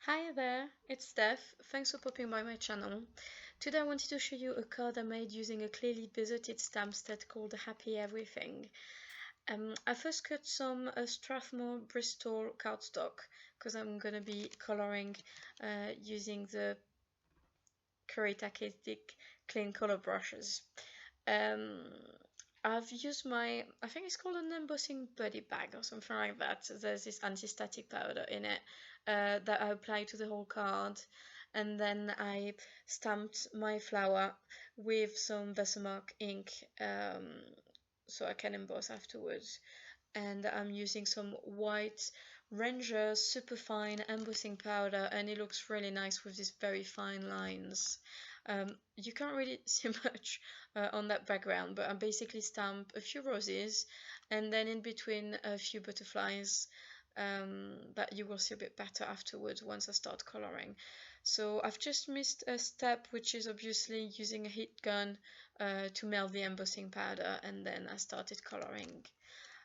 Hi there, it's Steph. Thanks for popping by my channel. Today I wanted to show you a card I made using a Clearly Besotted stampset called Happy Everything. I first cut some Strathmore Bristol cardstock because I'm going to be coloring using the Curry-Taketic clean color brushes. Um, I've used I think it's called an embossing buddy bag or something like that. There's this anti-static powder in it that I applied to the whole card. And then I stamped my flower with some Versamark ink so I can emboss afterwards. And I'm using some white Ranger superfine embossing powder, and it looks really nice with these very fine lines. You can't really see much on that background, but I basically stamp a few roses and then in between a few butterflies that you will see a bit better afterwards once I start coloring. So I've just missed a step, which is obviously using a heat gun to melt the embossing powder, and then I started coloring.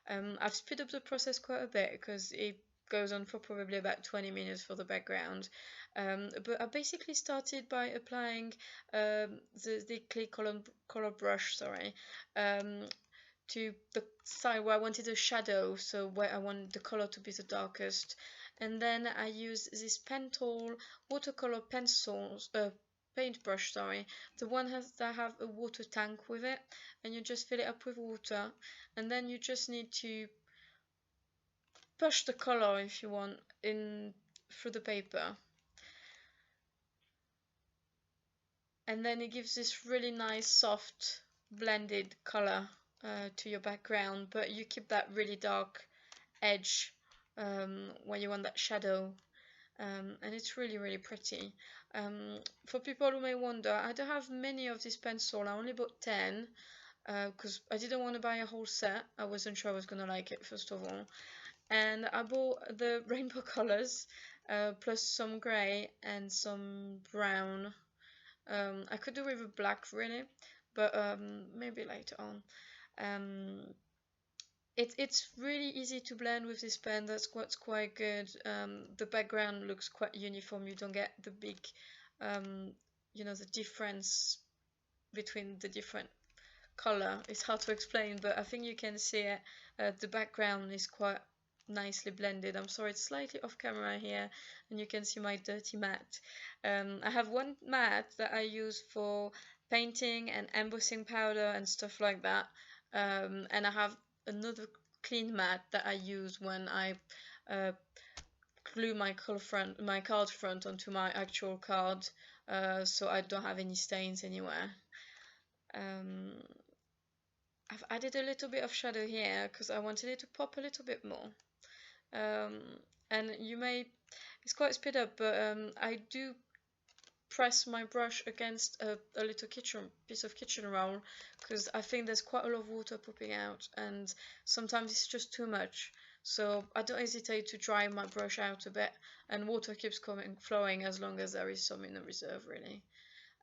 I've sped up the process quite a bit because it goes on for probably about 20 minutes for the background. But I basically started by applying the clay color brush, sorry, to the side where I wanted a shadow, so where I want the color to be the darkest. And then I use this Pentel watercolor pencils, paintbrush, sorry, the one that have a water tank with it, and you just fill it up with water, and then you just need to push the color if you want in through the paper, and then it gives this really nice soft blended color to your background, but you keep that really dark edge when you want that shadow. And it's really pretty. For people who may wonder, I don't have many of this pencil. I only bought 10 because I didn't want to buy a whole set. I wasn't sure I was gonna like it, first of all. And I bought the rainbow colors plus some grey and some brown. I could do with a black really, but maybe later on. Um, it's really easy to blend with this pen. That's what's quite good. The background looks quite uniform. You don't get the big, um, the difference between the different color. It's hard to explain, but I think you can see it. The background is quite nicely blended. I'm sorry, it's slightly off camera here, and you can see my dirty mat. I have one mat that I use for painting and embossing powder and stuff like that. And I have another clean mat that I use when I glue my card front onto my actual card, so I don't have any stains anywhere. I've added a little bit of shadow here because I wanted it to pop a little bit more. And it's quite sped up, but I do press my brush against a little piece of kitchen roll because I think there's quite a lot of water popping out, and sometimes it's just too much. So I don't hesitate to dry my brush out a bit, and water keeps flowing as long as there is some in the reserve, really.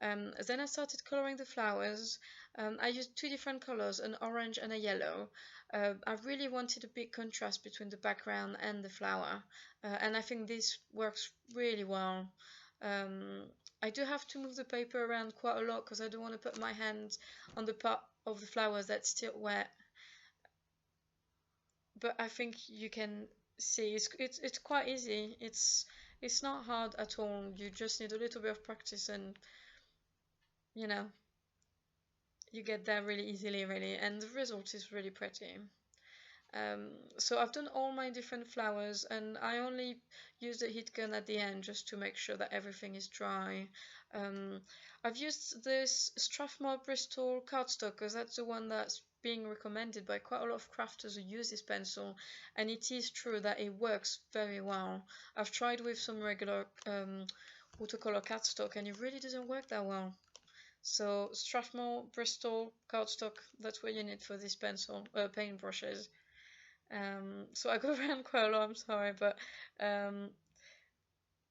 Then I started coloring the flowers. I used two different colors, an orange and a yellow. I really wanted a big contrast between the background and the flower, and I think this works really well. I do have to move the paper around quite a lot because I don't want to put my hand on the part of the flowers that's still wet. But I think you can see it's quite easy. It's not hard at all. You just need a little bit of practice, and you know you get there really easily, really, and the result is really pretty. So I've done all my different flowers, and I only use the heat gun at the end just to make sure that everything is dry. I've used this Strathmore Bristol cardstock because that's the one that's being recommended by quite a lot of crafters who use this pencil, and it is true that it works very well. I've tried with some regular watercolor cardstock, and it really doesn't work that well. So Strathmore Bristol cardstock, that's what you need for this paint brushes. So I go around quite a lot, I'm sorry, but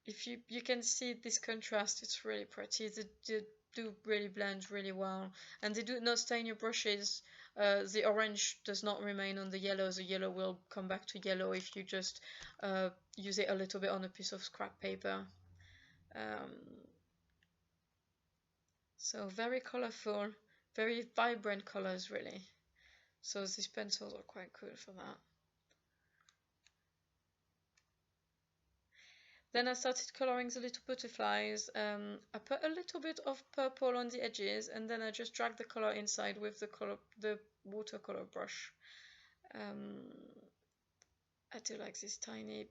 if you can see this contrast, it's really pretty. They do really blend really well, and they do not stain your brushes The orange does not remain on the yellow will come back to yellow if you just use it a little bit on a piece of scrap paper. So very colorful, very vibrant colors really. So these pencils are quite cool for that. Then I started coloring the little butterflies. I put a little bit of purple on the edges, and then I just dragged the color inside with the watercolor brush. I do like this tiny.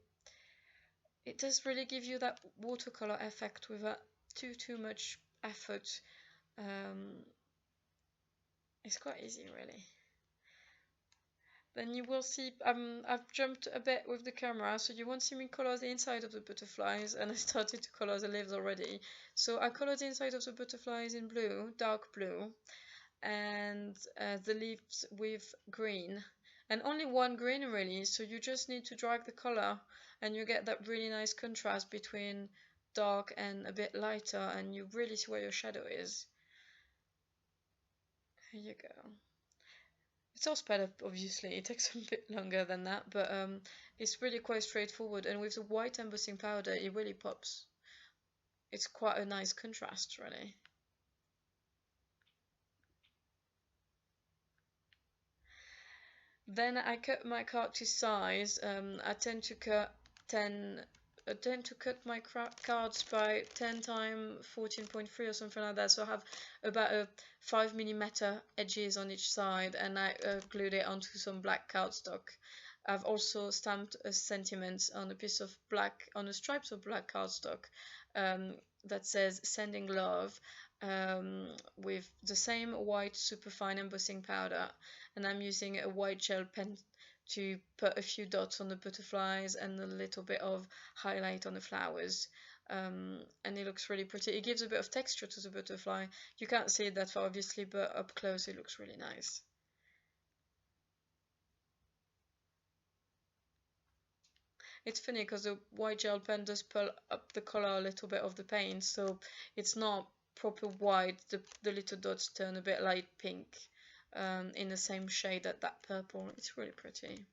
It does really give you that watercolor effect without too much effort. It's quite easy, really. Then you will see, I've jumped a bit with the camera, so you won't see me color the inside of the butterflies, and I started to color the leaves already. So I colored the inside of the butterflies in blue, dark blue, and the leaves with green. And only one green really, so you just need to drag the color, and you get that really nice contrast between dark and a bit lighter, and you really see where your shadow is. Here you go. It's all sped up, obviously. It takes a bit longer than that, but it's really quite straightforward. And with the white embossing powder, it really pops. It's quite a nice contrast, really. Then I cut my card to size. I tend to cut my cards by 10 times 14.3 or something like that. So I have about a 5mm edges on each side, and I glued it onto some black cardstock. I've also stamped a sentiment on a piece of black, on a stripes of black cardstock, that says "Sending Love," with the same white superfine embossing powder, and I'm using a white gel pen to put a few dots on the butterflies and a little bit of highlight on the flowers. And it looks really pretty. It gives a bit of texture to the butterfly. You can't see it that far obviously, but up close it looks really nice. It's funny because the white gel pen does pull up the color a little bit of the paint, so it's not proper white. The little dots turn a bit light pink, in the same shade as that purple. It's really pretty.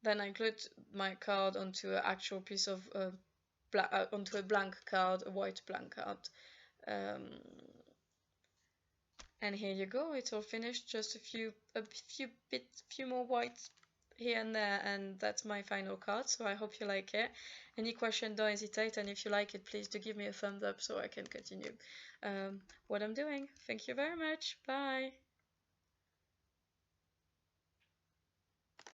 Then I glued my card onto an actual piece of onto a blank card, a white blank card. And here you go, it's all finished. Just a few more whites here and there, and that's my final card. So I hope you like it. Any question, don't hesitate, and if you like it, please do give me a thumbs up so I can continue what I'm doing. Thank you very much. Bye.